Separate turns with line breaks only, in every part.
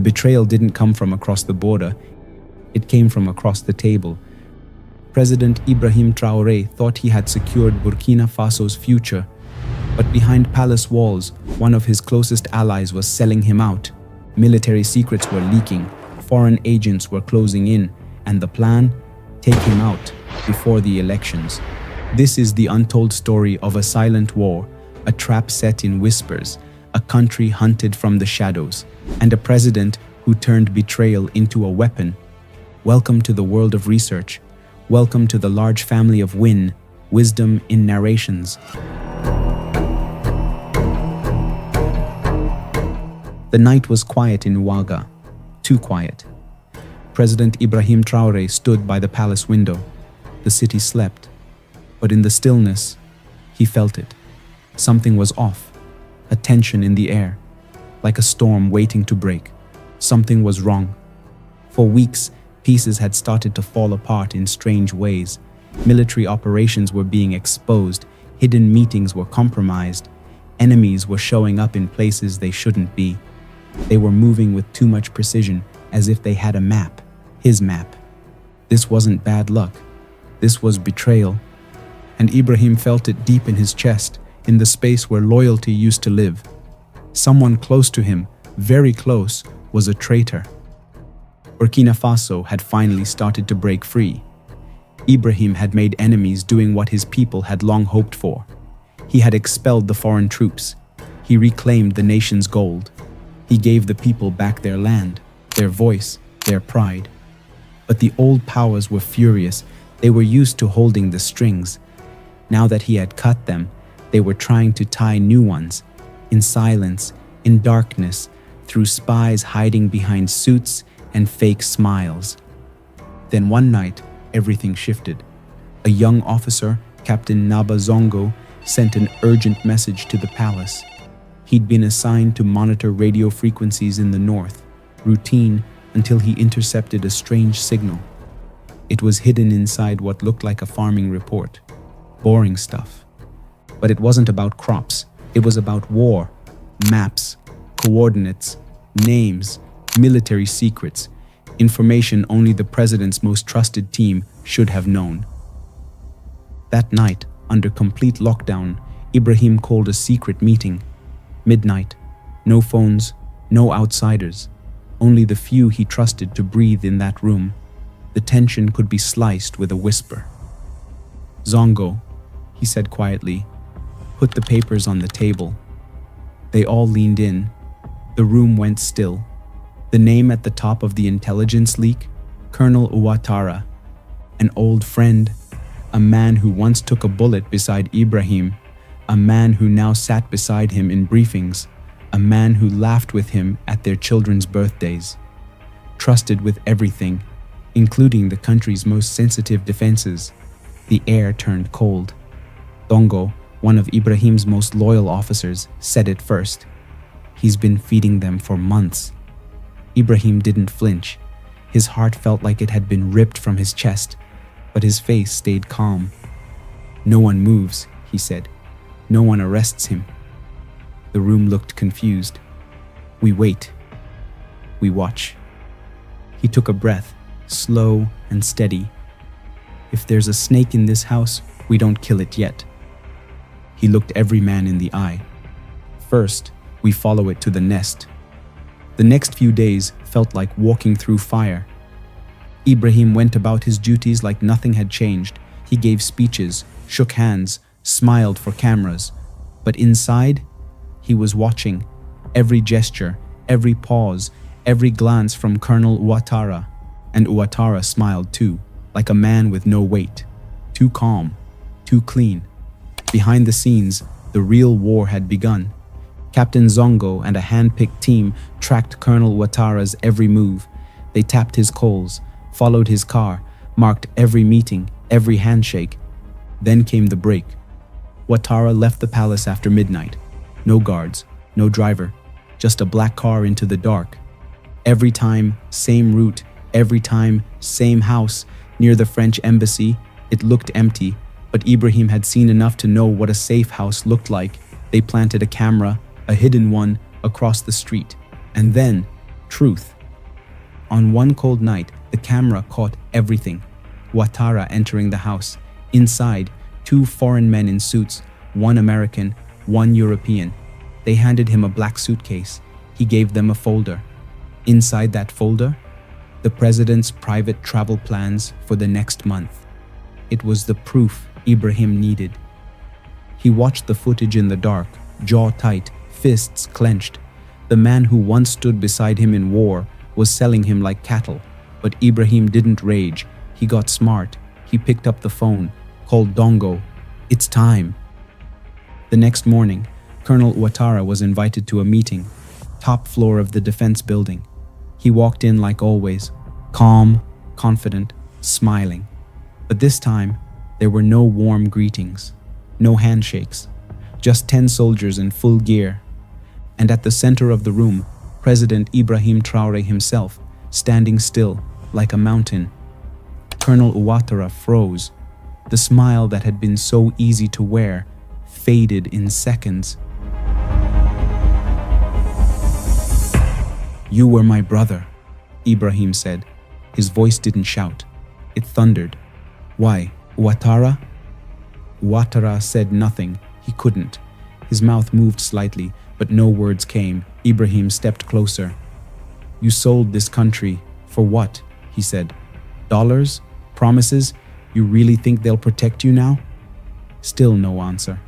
betrayal didn't come from across the border, it came from across the table. President Ibrahim Traoré thought he had secured Burkina Faso's future, but behind palace walls, one of his closest allies was selling him out. Military secrets were leaking, foreign agents were closing in, and the plan? Take him out before the elections. This is the untold story of a silent war, a trap set in whispers, a country hunted from the shadows, and a president who turned betrayal into a weapon. Welcome to the world of research. Welcome to the large family of wisdom in narrations. The night was quiet in Ouaga, too quiet. President Ibrahim Traoré stood by the palace window. The city slept, but in the stillness, he felt it. Something was off, a tension in the air, like a storm waiting to break. Something was wrong. For weeks, pieces had started to fall apart in strange ways. Military operations were being exposed, hidden meetings were compromised, enemies were showing up in places they shouldn't be. They were moving with too much precision, as if they had a map, his map. This wasn't bad luck. This was betrayal. And Ibrahim felt it deep in his chest, in the space where loyalty used to live. Someone close to him, very close, was a traitor. Burkina Faso had finally started to break free. Ibrahim had made enemies doing what his people had long hoped for. He had expelled the foreign troops. He reclaimed the nation's gold. He gave the people back their land, their voice, their pride. But the old powers were furious. They were used to holding the strings. Now that he had cut them, they were trying to tie new ones, in silence, in darkness, through spies hiding behind suits and fake smiles. Then one night, everything shifted. A young officer, Captain Naba Zongo, sent an urgent message to the palace. He'd been assigned to monitor radio frequencies in the north, routine until he intercepted a strange signal. It was hidden inside what looked like a farming report. Boring stuff. But it wasn't about crops. It was about war, maps, coordinates, names, military secrets, information only the president's most trusted team should have known. That night, under complete lockdown, Ibrahim called a secret meeting. Midnight, no phones, no outsiders, only the few he trusted to breathe in that room. The tension could be sliced with a whisper. "Zongo," he said quietly, "put the papers on the table." They all leaned in. The room went still. The name at the top of the intelligence leak, Colonel Ouattara, an old friend, a man who once took a bullet beside Ibrahim, a man who now sat beside him in briefings, a man who laughed with him at their children's birthdays, trusted with everything, including the country's most sensitive defenses. The air turned cold. Zongo, one of Ibrahim's most loyal officers, said it first. He's been feeding them for months. Ibrahim didn't flinch. His heart felt like it had been ripped from his chest, but his face stayed calm. "No one moves," he said. "No one arrests him." The room looked confused. "We wait. We watch." He took a breath, slow and steady. "If there's a snake in this house, we don't kill it yet." He looked every man in the eye. "First, we follow it to the nest." The next few days felt like walking through fire. Ibrahim went about his duties like nothing had changed. He gave speeches, shook hands, smiled for cameras. But inside, he was watching. Every gesture, every pause, every glance from Colonel Ouattara. And Ouattara smiled too, like a man with no weight. Too calm, too clean. Behind the scenes, the real war had begun. Captain Zongo and a hand-picked team tracked Colonel Ouattara's every move. They tapped his calls, followed his car, marked every meeting, every handshake. Then came the break. Ouattara left the palace after midnight. No guards, no driver, just a black car into the dark. Every time, same route. Every time, same house. Near the French embassy, it looked empty, but Ibrahim had seen enough to know what a safe house looked like. They planted a camera, a hidden one, across the street. And then, truth. On one cold night, the camera caught everything. Ouattara entering the house. Inside, two foreign men in suits, one American, one European. They handed him a black suitcase. He gave them a folder. Inside that folder, the president's private travel plans for the next month. It was the proof Ibrahim needed. He watched the footage in the dark, jaw tight, fists clenched. The man who once stood beside him in war was selling him like cattle. But Ibrahim didn't rage. He got smart. He picked up the phone, called Dongo. It's time. The next morning, Colonel Ouattara was invited to a meeting, top floor of the defense building. He walked in like always, calm, confident, smiling. But this time, there were no warm greetings, no handshakes, just 10 soldiers in full gear. And at the center of the room, President Ibrahim Traoré himself, standing still like a mountain. Colonel Ouattara froze. The smile that had been so easy to wear faded in seconds. "You were my brother," Ibrahim said. His voice didn't shout. It thundered. "Why, Ouattara?" Ouattara said nothing. He couldn't. His mouth moved slightly, but no words came. Ibrahim stepped closer. "You sold this country. For what?" he said. "Dollars? Promises? You really think they'll protect you now?" Still no answer.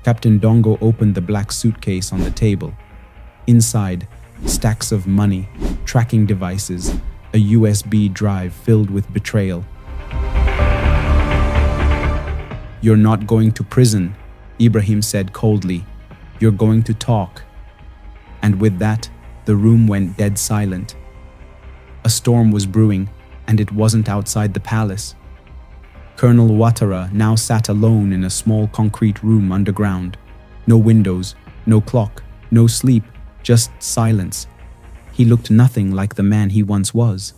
Captain Dongo opened the black suitcase on the table. Inside, stacks of money, tracking devices, a USB drive filled with betrayal. "You're not going to prison," Ibrahim said coldly. "You're going to talk." And with that, the room went dead silent. A storm was brewing, and it wasn't outside the palace. Colonel Ouattara now sat alone in a small concrete room underground. No windows, no clock, no sleep, just silence. He looked nothing like the man he once was.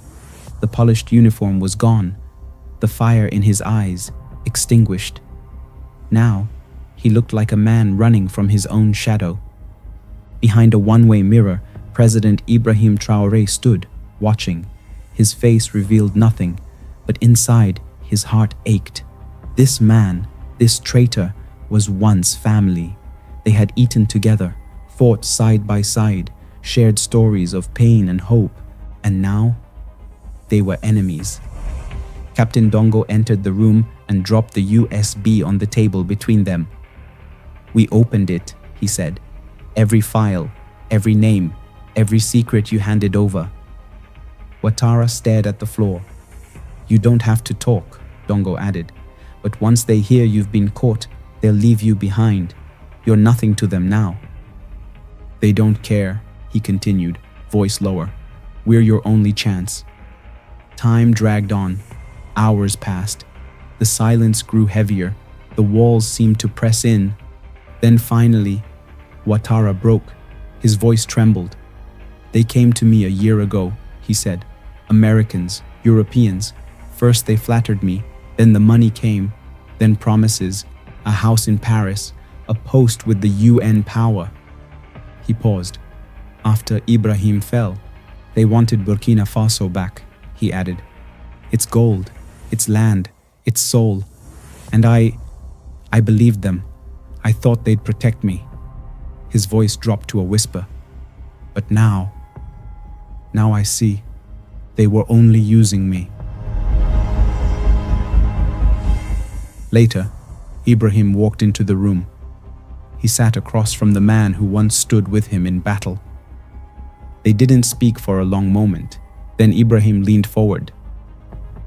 The polished uniform was gone, the fire in his eyes extinguished. Now, he looked like a man running from his own shadow. Behind a one-way mirror, President Ibrahim Traoré stood, watching. His face revealed nothing, but inside, his heart ached. This man, this traitor, was once family. They had eaten together, fought side by side, shared stories of pain and hope, and now they were enemies. Captain Dongo entered the room and dropped the USB on the table between them. "We opened it," he said. "Every file, every name, every secret you handed over." Ouattara stared at the floor. "You don't have to talk," Dongo added. "But once they hear you've been caught, they'll leave you behind. You're nothing to them now." "They don't care," he continued, voice lower. "We're your only chance." Time dragged on. Hours passed. The silence grew heavier. The walls seemed to press in. Then finally, Ouattara broke. His voice trembled. "They came to me a year ago," he said. "Americans, Europeans. First they flattered me, then the money came, then promises, a house in Paris, a post with the UN power." He paused. "After Ibrahim fell, they wanted Burkina Faso back," he added. "Its gold, its land, its soul. And I believed them. I thought they'd protect me." His voice dropped to a whisper. "But now I see. They were only using me." Later, Ibrahim walked into the room. He sat across from the man who once stood with him in battle. They didn't speak for a long moment. Then Ibrahim leaned forward.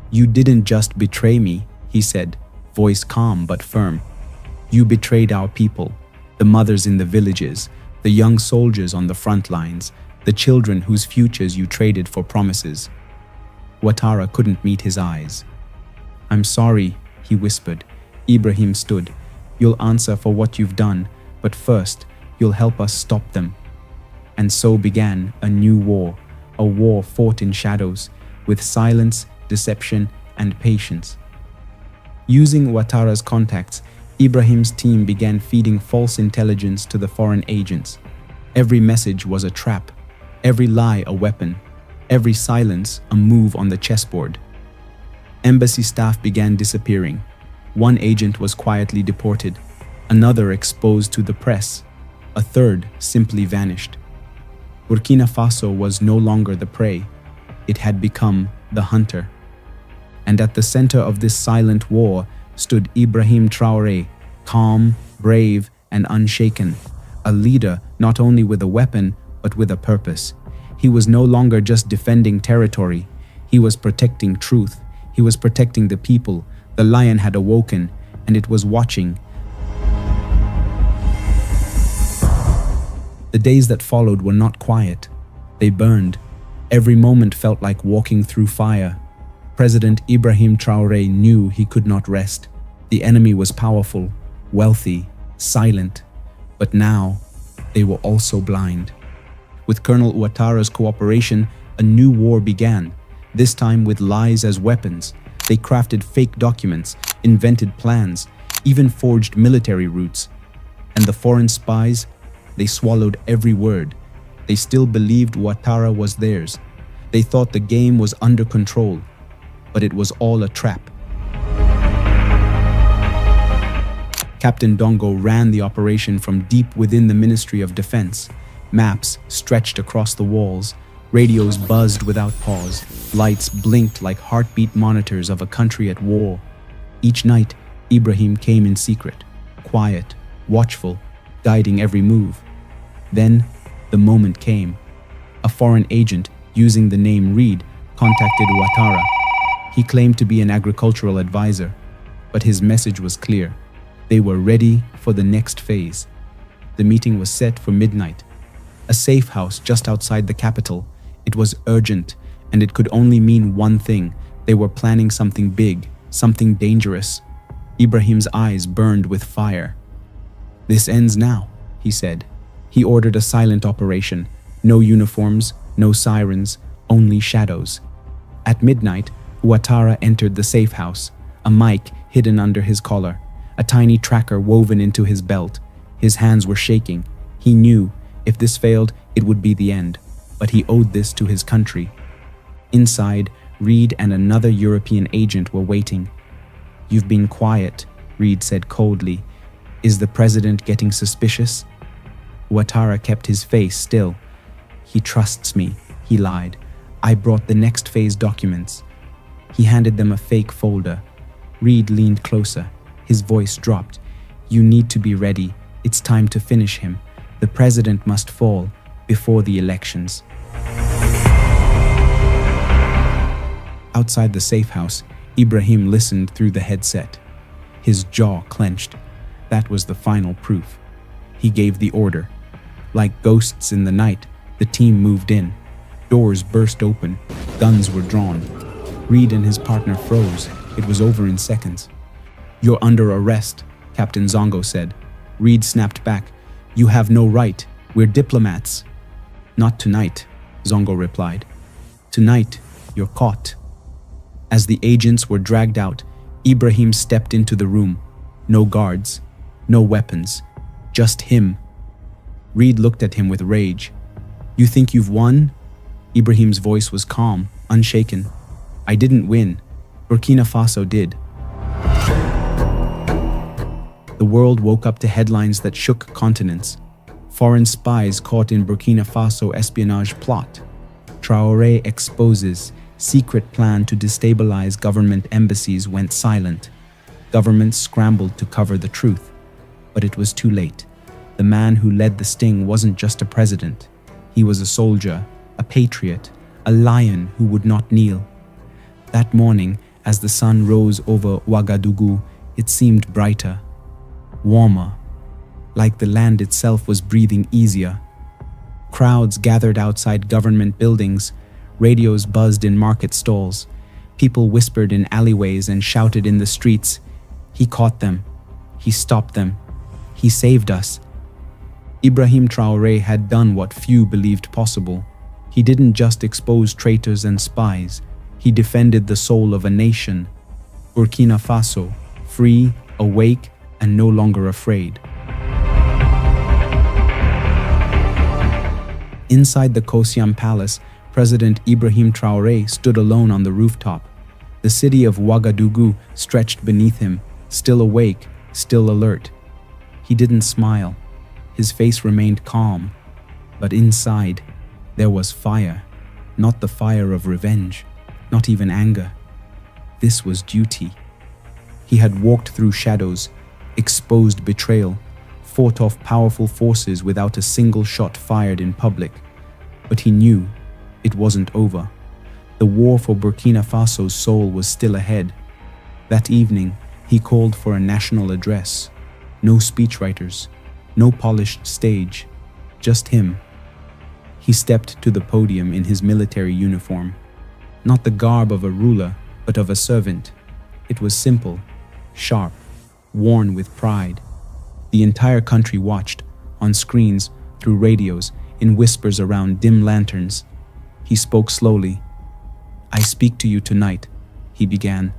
"You didn't just betray me," he said, voice calm but firm. "You betrayed our people, the mothers in the villages, the young soldiers on the front lines, the children whose futures you traded for promises." Ouattara couldn't meet his eyes. "I'm sorry," he whispered. Ibrahim stood. "You'll answer for what you've done, but first, you'll help us stop them." And so began a new war, a war fought in shadows, with silence, deception, and patience. Using Ouattara's contacts, Ibrahim's team began feeding false intelligence to the foreign agents. Every message was a trap, every lie a weapon. Every silence, a move on the chessboard. Embassy staff began disappearing. One agent was quietly deported, another exposed to the press, a third simply vanished. Burkina Faso was no longer the prey, it had become the hunter. And at the center of this silent war stood Ibrahim Traoré, calm, brave, and unshaken, a leader not only with a weapon, but with a purpose. He was no longer just defending territory, he was protecting truth, he was protecting the people. The lion had awoken, and it was watching. The days that followed were not quiet. They burned. Every moment felt like walking through fire. President Ibrahim Traoré knew he could not rest. The enemy was powerful, wealthy, silent. But now, they were also blind. With Colonel Ouattara's cooperation, a new war began, this time with lies as weapons. They crafted fake documents, invented plans, even forged military routes. And the foreign spies, they swallowed every word. They still believed Ouattara was theirs. They thought the game was under control, but it was all a trap. Captain Dongo ran the operation from deep within the Ministry of Defense. Maps stretched across the walls, radios buzzed without pause, lights blinked like heartbeat monitors of a country at war. Each night, Ibrahim came in secret, quiet, watchful, guiding every move. Then, the moment came. A foreign agent, using the name Reed, contacted Ouattara. He claimed to be an agricultural advisor, but his message was clear. They were ready for the next phase. The meeting was set for midnight. A safe house just outside the capital. It was urgent, and it could only mean one thing. They were planning something big, something dangerous. Ibrahim's eyes burned with fire. "This ends now," he said. He ordered a silent operation. No uniforms, no sirens, only shadows. At midnight, Ouattara entered the safe house, a mic hidden under his collar, a tiny tracker woven into his belt. His hands were shaking. He knew if this failed, it would be the end, but he owed this to his country. Inside, Reed and another European agent were waiting. "You've been quiet," Reed said coldly. "Is the president getting suspicious?" Ouattara kept his face still. "He trusts me," he lied. "I brought the next phase documents." He handed them a fake folder. Reed leaned closer. His voice dropped. "You need to be ready. It's time to finish him. The president must fall before the elections." Outside the safe house, Ibrahim listened through the headset. His jaw clenched. That was the final proof. He gave the order. Like ghosts in the night, the team moved in. Doors burst open. Guns were drawn. Reed and his partner froze. It was over in seconds. "You're under arrest," Captain Zongo said. Reed snapped back. "You have no right. We're diplomats." "Not tonight," Zongo replied. "Tonight, you're caught." As the agents were dragged out, Ibrahim stepped into the room. No guards, no weapons, just him. Reed looked at him with rage. "You think you've won?" Ibrahim's voice was calm, unshaken. "I didn't win. Burkina Faso did." The world woke up to headlines that shook continents. Foreign spies caught in Burkina Faso espionage plot. Traoré exposes secret plan to destabilize government embassies went silent. Governments scrambled to cover the truth. But it was too late. The man who led the sting wasn't just a president. He was a soldier, a patriot, a lion who would not kneel. That morning, as the sun rose over Ouagadougou, it seemed brighter, warmer, like the land itself was breathing easier. Crowds gathered outside government buildings, radios buzzed in market stalls, people whispered in alleyways and shouted in the streets. He caught them. He stopped them. He saved us. Ibrahim Traoré had done what few believed possible. He didn't just expose traitors and spies. He defended the soul of a nation. Burkina Faso, free, awake, and no longer afraid. Inside the Kosiam Palace, President Ibrahim Traoré stood alone on the rooftop. The city of Ouagadougou stretched beneath him, still awake, still alert. He didn't smile. His face remained calm. But inside, there was fire. Not the fire of revenge, not even anger. This was duty. He had walked through shadows, exposed betrayal, fought off powerful forces without a single shot fired in public. But he knew it wasn't over. The war for Burkina Faso's soul was still ahead. That evening, he called for a national address. No speechwriters, no polished stage, just him. He stepped to the podium in his military uniform. Not the garb of a ruler, but of a servant. It was simple, sharp, worn with pride. The entire country watched, on screens, through radios, in whispers around dim lanterns. He spoke slowly. "I speak to you tonight," he began,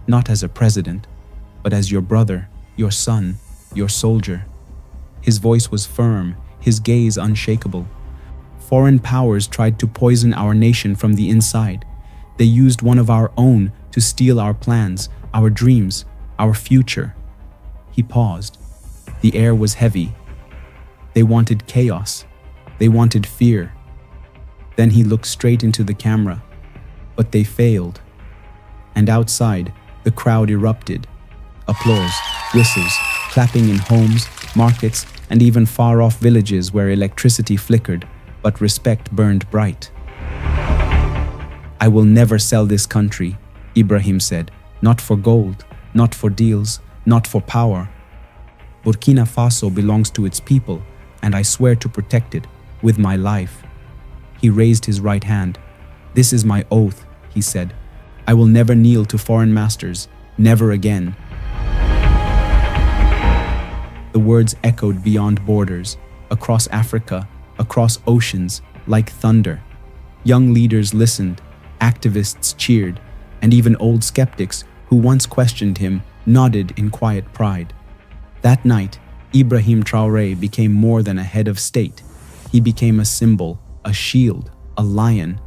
"not as a president, but as your brother, your son, your soldier." His voice was firm, his gaze unshakable. Foreign powers tried to poison our nation from the inside. They used one of our own to steal our plans, our dreams, our future. He paused. The air was heavy. They wanted chaos. They wanted fear. Then he looked straight into the camera. But they failed. And outside, the crowd erupted. Applause, whistles, clapping in homes, markets, and even far-off villages where electricity flickered, but respect burned bright. "I will never sell this country," Ibrahim said, "not for gold, not for deals, not for power. Burkina Faso belongs to its people, and I swear to protect it with my life." He raised his right hand. "This is my oath," he said. "I will never kneel to foreign masters, never again." The words echoed beyond borders, across Africa, across oceans, like thunder. Young leaders listened, activists cheered, and even old skeptics who once questioned him nodded in quiet pride. That night, Ibrahim Traoré became more than a head of state. He became a symbol, a shield, a lion.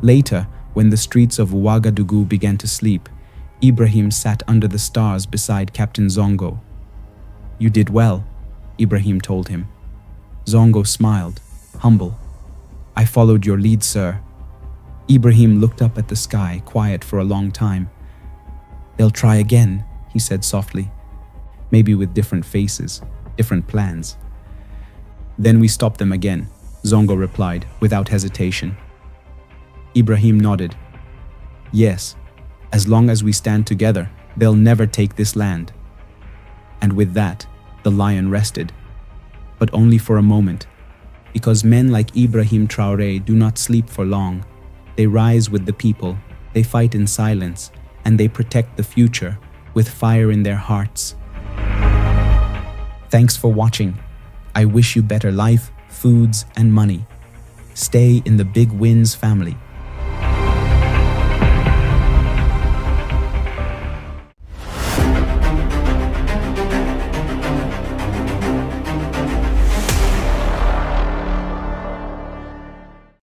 Later, when the streets of Ouagadougou began to sleep, Ibrahim sat under the stars beside Captain Zongo. "You did well," Ibrahim told him. Zongo smiled, humble. "I followed your lead, sir." Ibrahim looked up at the sky, quiet for a long time. "They'll try again," he said softly. "Maybe with different faces, different plans." "Then we stop them again," Zongo replied, without hesitation. Ibrahim nodded. "Yes, as long as we stand together, they'll never take this land." And with that, the lion rested. But only for a moment, because men like Ibrahim Traoré do not sleep for long. They rise with the people, they fight in silence, and they protect the future with fire in their hearts. Thanks for watching. I wish you better life, foods, and money. Stay in the Big Wins family.